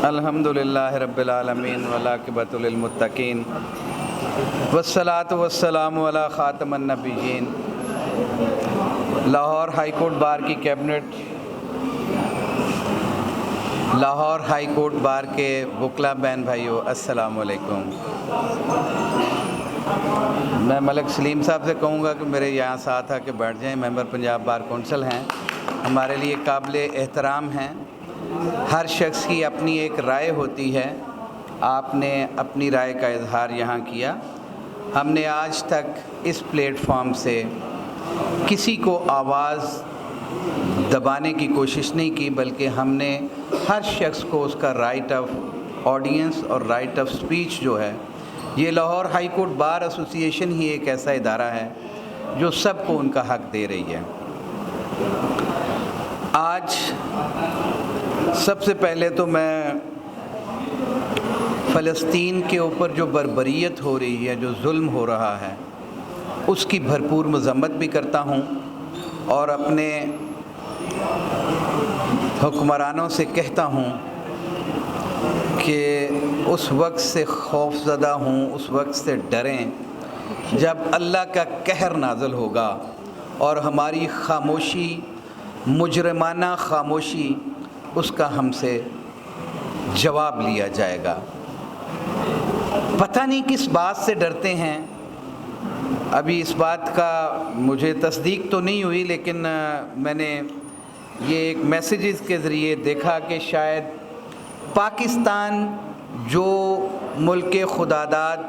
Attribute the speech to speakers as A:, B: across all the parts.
A: الحمدللہ رب العالمین والعاقبۃ للمتقین والصلاۃ والسلام علی خاتم النبیین۔ لاہور ہائی کورٹ بار کی cabinet, Lahore high court bar کے وکلاء بہن بھائیوں، السلام علیکم۔ میں ملک سلیم صاحب سے کہوں گا کہ میرے یہاں ساتھ آ کے بیٹھ جائیں، ممبر پنجاب بار کونسل ہیں، ہمارے لیے قابل احترام ہیں۔ ہر شخص کی اپنی ایک رائے ہوتی ہے، آپ نے اپنی رائے کا اظہار یہاں کیا۔ ہم نے آج تک اس پلیٹ فارم سے کسی کو آواز دبانے کی کوشش نہیں کی، بلکہ ہم نے ہر شخص کو اس کا رائٹ آف آڈینس اور رائٹ آف سپیچ جو ہے، یہ لاہور ہائی کورٹ بار ایسوسی ایشن ہی ایک ایسا ادارہ ہے جو سب کو ان کا حق دے رہی ہے۔ آج سب سے پہلے تو میں فلسطین کے اوپر جو بربریت ہو رہی ہے، جو ظلم ہو رہا ہے، اس کی بھرپور مذمت بھی کرتا ہوں اور اپنے حکمرانوں سے کہتا ہوں کہ اس وقت سے خوف زدہ ہوں، اس وقت سے ڈریں جب اللہ کا قہر نازل ہوگا اور ہماری خاموشی، مجرمانہ خاموشی، اس کا ہم سے جواب لیا جائے گا۔ پتہ نہیں کس بات سے ڈرتے ہیں، ابھی اس بات کا مجھے تصدیق تو نہیں ہوئی، لیکن میں نے یہ ایک میسیجز کے ذریعے دیکھا کہ شاید پاکستان جو ملک خداداد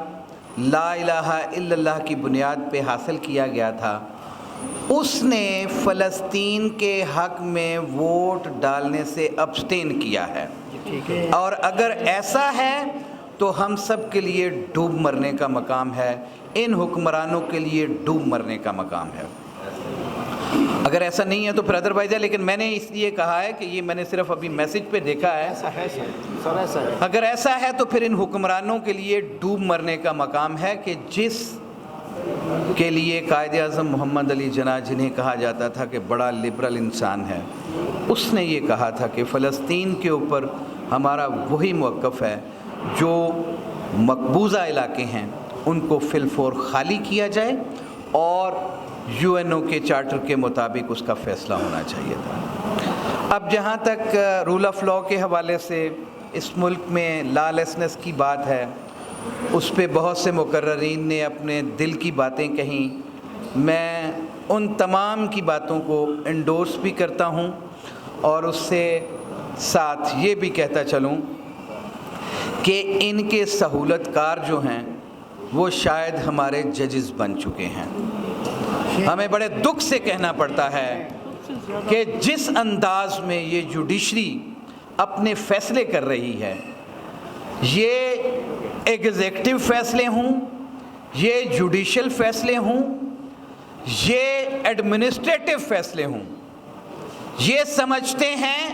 A: لا الہ الا اللہ کی بنیاد پہ حاصل کیا گیا تھا، اس نے فلسطین کے حق میں ووٹ ڈالنے سے ابسٹین کیا ہے، اور اگر ایسا ہے تو ہم سب کے لیے ڈوب مرنے کا مقام ہے، ان حکمرانوں کے لیے ڈوب مرنے کا مقام ہے۔ اگر ایسا نہیں ہے تو پھر ادروائز ہے، لیکن میں نے اس لیے کہا ہے کہ یہ میں نے صرف ابھی میسج پہ دیکھا ہے۔ اگر ایسا ہے تو پھر ان حکمرانوں کے لیے ڈوب مرنے کا مقام ہے کہ جس کے لیے قائد اعظم محمد علی جناح، جنہیں کہا جاتا تھا کہ بڑا لبرل انسان ہے، اس نے یہ کہا تھا کہ فلسطین کے اوپر ہمارا وہی موقف ہے، جو مقبوضہ علاقے ہیں ان کو فی الفور خالی کیا جائے اور یو این او کے چارٹر کے مطابق اس کا فیصلہ ہونا چاہیے تھا۔ اب جہاں تک رول آف لاء کے حوالے سے اس ملک میں لا لیسنس کی بات ہے، اس پہ بہت سے مقررین نے اپنے دل کی باتیں کہیں، میں ان تمام کی باتوں کو انڈورس بھی کرتا ہوں اور اس سے ساتھ یہ بھی کہتا چلوں کہ ان کے سہولت کار جو ہیں وہ شاید ہمارے ججز بن چکے ہیں۔ ہمیں بڑے دکھ سے کہنا پڑتا ہے کہ جس انداز میں یہ جوڈیشری اپنے فیصلے کر رہی ہے، یہ ایگزیکٹو فیصلے ہوں، یہ جوڈیشل فیصلے ہوں، یہ ایڈمنسٹریٹو فیصلے ہوں، یہ سمجھتے ہیں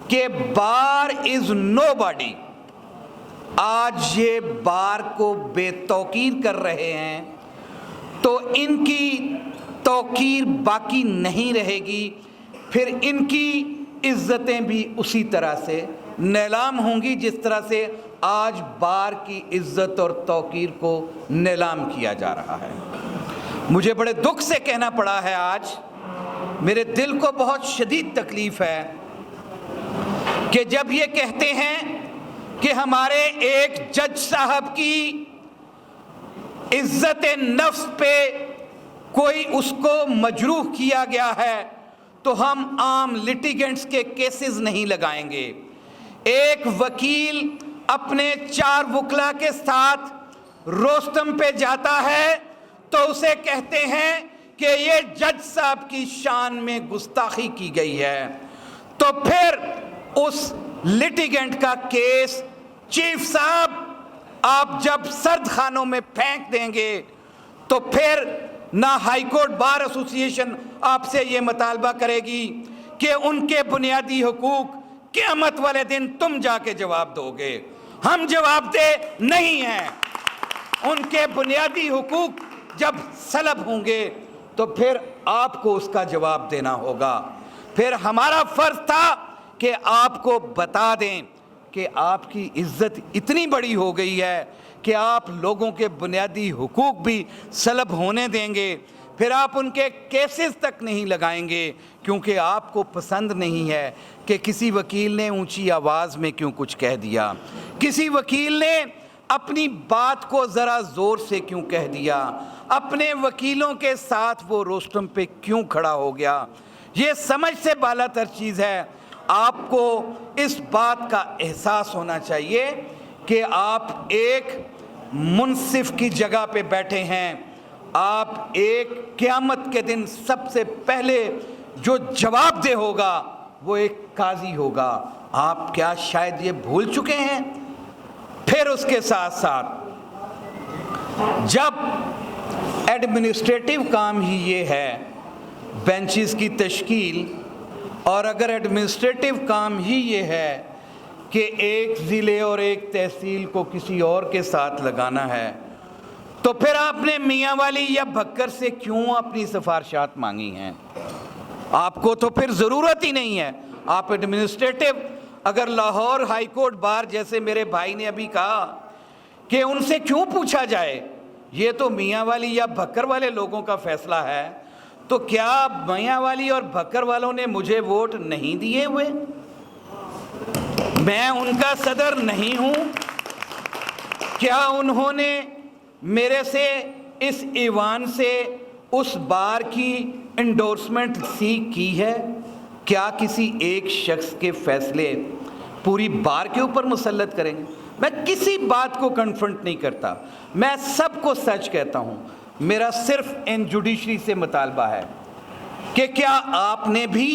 A: کہ بار از نو باڈی۔ آج یہ بار کو بے توقیر کر رہے ہیں تو ان کی توقیر باقی نہیں رہے گی، پھر ان کی عزتیں بھی اسی طرح سے نیلام ہوں گی جس طرح سے آج بار کی عزت اور توقیر کو نیلام کیا جا رہا ہے۔ مجھے بڑے دکھ سے کہنا پڑا ہے، آج میرے دل کو بہت شدید تکلیف ہے کہ جب یہ کہتے ہیں کہ ہمارے ایک جج صاحب کی عزت نفس پہ کوئی اس کو مجروح کیا گیا ہے تو ہم عام لٹیگنٹس کے کیسز نہیں لگائیں گے۔ ایک وکیل اپنے 4 وکلا کے ساتھ روستم پہ جاتا ہے تو اسے کہتے ہیں کہ یہ جج صاحب کی شان میں گستاخی کی گئی ہے، تو پھر اس لٹیگنٹ کا کیس چیف صاحب آپ جب سرد خانوں میں پھینک دیں گے تو پھر نہ ہائی کورٹ بار ایسوسی ایشن آپ سے یہ مطالبہ کرے گی کہ ان کے بنیادی حقوق قیامت والے دن تم جا کے جواب دو گے۔ ہم جواب دہ نہیں ہیں۔ ان کے بنیادی حقوق جب سلب ہوں گے تو پھر آپ کو اس کا جواب دینا ہوگا۔ پھر ہمارا فرض تھا کہ آپ کو بتا دیں کہ آپ کی عزت اتنی بڑی ہو گئی ہے کہ آپ لوگوں کے بنیادی حقوق بھی سلب ہونے دیں گے، پھر آپ ان کے کیسز تک نہیں لگائیں گے، کیونکہ آپ کو پسند نہیں ہے کہ کسی وکیل نے اونچی آواز میں کیوں کچھ کہہ دیا، کسی وکیل نے اپنی بات کو ذرا زور سے کیوں کہہ دیا، اپنے وکیلوں کے ساتھ وہ روسٹم پہ کیوں کھڑا ہو گیا۔ یہ سمجھ سے بالا تر چیز ہے۔ آپ کو اس بات کا احساس ہونا چاہیے کہ آپ ایک منصف کی جگہ پہ بیٹھے ہیں، آپ ایک قیامت کے دن سب سے پہلے جو جواب دہ ہوگا وہ ایک قاضی ہوگا۔ آپ کیا شاید یہ بھول چکے ہیں؟ پھر اس کے ساتھ ساتھ جب ایڈمنسٹریٹو کام ہی یہ ہے بینچز کی تشکیل، اور اگر ایڈمنسٹریٹو کام ہی یہ ہے کہ ایک ضلع اور ایک تحصیل کو کسی اور کے ساتھ لگانا ہے، تو پھر آپ نے میاں والی یا بھکر سے کیوں اپنی سفارشات مانگی ہیں؟ آپ کو تو پھر ضرورت ہی نہیں ہے۔ آپ ایڈمنسٹریٹو، اگر لاہور ہائی کورٹ بار جیسے میرے بھائی نے ابھی کہا کہ ان سے کیوں پوچھا جائے، یہ تو میاں والی یا بھکر والے لوگوں کا فیصلہ ہے، تو کیا میاں والی اور بھکر والوں نے مجھے ووٹ نہیں دیے ہوئے؟ میں ان کا صدر نہیں ہوں؟ کیا انہوں نے میرے سے اس ایوان سے اس بار کی انڈورسمنٹ سیکھ کی ہے؟ کیا کسی ایک شخص کے فیصلے پوری بار کے اوپر مسلط کریں گے؟ میں کسی بات کو کنفرنٹ نہیں کرتا، میں سب کو سچ کہتا ہوں۔ میرا صرف ان جوڈیشری سے مطالبہ ہے کہ کیا آپ نے بھی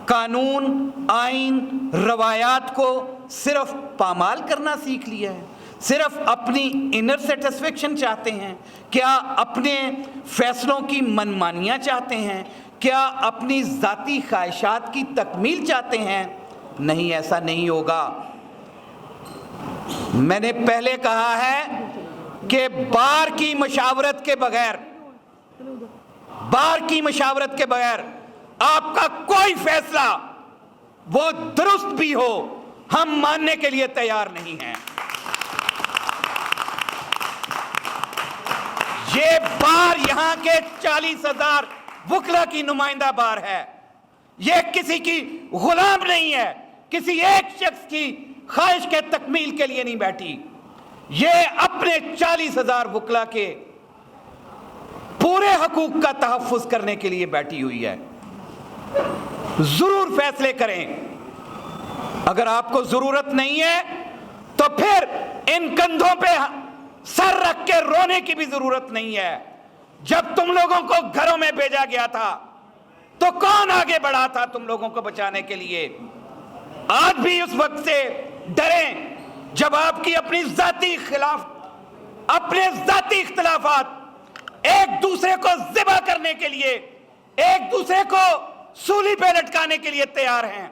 A: قانون، آئین، روایات کو صرف پامال کرنا سیکھ لیا ہے؟ صرف اپنی انر سیٹسفیکشن چاہتے ہیں؟ کیا اپنے فیصلوں کی منمانیاں چاہتے ہیں؟ کیا اپنی ذاتی خواہشات کی تکمیل چاہتے ہیں؟ نہیں، ایسا نہیں ہوگا۔ میں نے پہلے کہا ہے کہ بار کی مشاورت کے بغیر آپ کا کوئی فیصلہ وہ درست بھی ہو ہم ماننے کے لیے تیار نہیں ہیں۔ یہ بار یہاں کے 40,000 وکلا کی نمائندہ بار ہے، یہ کسی کی غلام نہیں ہے، کسی ایک شخص کی خواہش کے تکمیل کے لیے نہیں بیٹھی، یہ اپنے 40,000 وکلا کے پورے حقوق کا تحفظ کرنے کے لیے بیٹھی ہوئی ہے۔ ضرور فیصلے کریں، اگر آپ کو ضرورت نہیں ہے تو پھر ان کندھوں پہ سر رکھ کے رونے کی بھی ضرورت نہیں ہے۔ جب تم لوگوں کو گھروں میں بھیجا گیا تھا تو کون آگے بڑھا تھا تم لوگوں کو بچانے کے لیے؟ آج بھی اس وقت سے ڈریں جب آپ کی اپنے ذاتی اختلافات ایک دوسرے کو ذبح کرنے کے لیے، ایک دوسرے کو سولی پہ لٹکانے کے لیے تیار ہیں،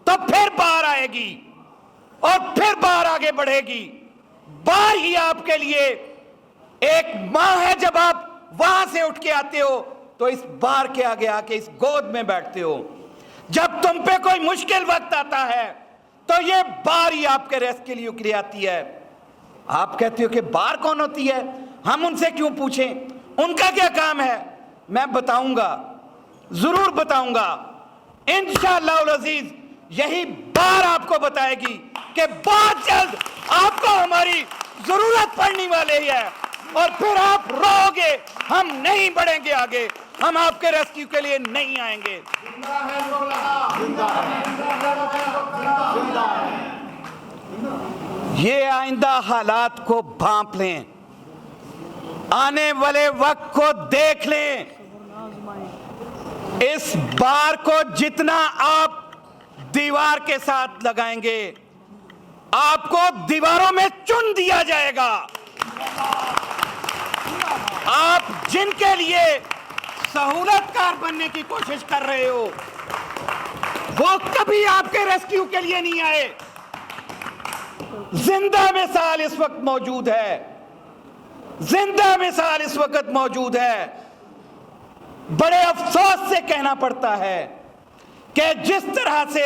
A: تو پھر بار آئے گی اور پھر بار آگے بڑھے گی۔ بار ہی آپ کے لیے ایک ماں ہے، جب آپ وہاں سے اٹھ کے آتے ہو تو اس بار کے آگے آ کے اس گود میں بیٹھتے ہو۔ جب تم پہ کوئی مشکل وقت آتا ہے تو یہ بار ہی آپ کے ریسکیو کے لیے آتی ہے۔ آپ کہتے ہو کہ بار کون ہوتی ہے، ہم ان سے کیوں پوچھیں، ان کا کیا کام ہے؟ میں بتاؤں گا، ضرور بتاؤں گا، انشاءاللہ العزیز یہی بار آپ کو بتائے گی کہ بہت جلد آپ کو ہماری ضرورت پڑنے والی ہے، اور پھر آپ رو گے، ہم نہیں بڑھیں گے آگے، ہم آپ کے ریسکیو کے لیے نہیں آئیں گے۔ یہ آئندہ حالات کو بھانپ لیں، آنے والے وقت کو دیکھ لیں۔ اس بار کو جتنا آپ دیوار کے ساتھ لگائیں گے، آپ کو دیواروں میں چن دیا جائے گا۔ آپ جن کے لیے سہولت کار بننے کی کوشش کر رہے ہو، وہ کبھی آپ کے ریسکیو کے لیے نہیں آئے۔ زندہ مثال اس وقت موجود ہے، زندہ مثال اس وقت موجود ہے۔ بڑے افسوس سے کہنا پڑتا ہے کہ جس طرح سے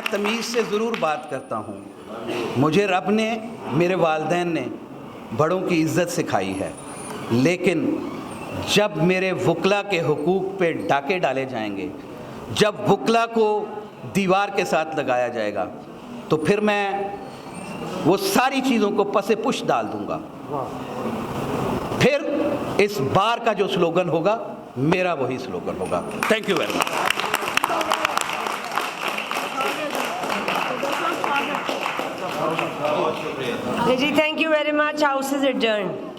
A: میں تمیز سے ضرور بات کرتا ہوں. مجھے رب نے، میرے والدین نے بڑوں کی عزت سکھائی ہے، لیکن جب میرے وکلا کے حقوق پہ ڈاکے ڈالے جائیں گے، جب وکلا کو دیوار کے ساتھ لگایا جائے گا، تو پھر میں وہ ساری چیزوں کو پس پش ڈال دوں گا. پھر اس بار کا جو سلوگن ہوگا میرا وہی سلوگن ہوگا. Thank you very much.
B: جی thank you very much. House is ایڈجرنڈ.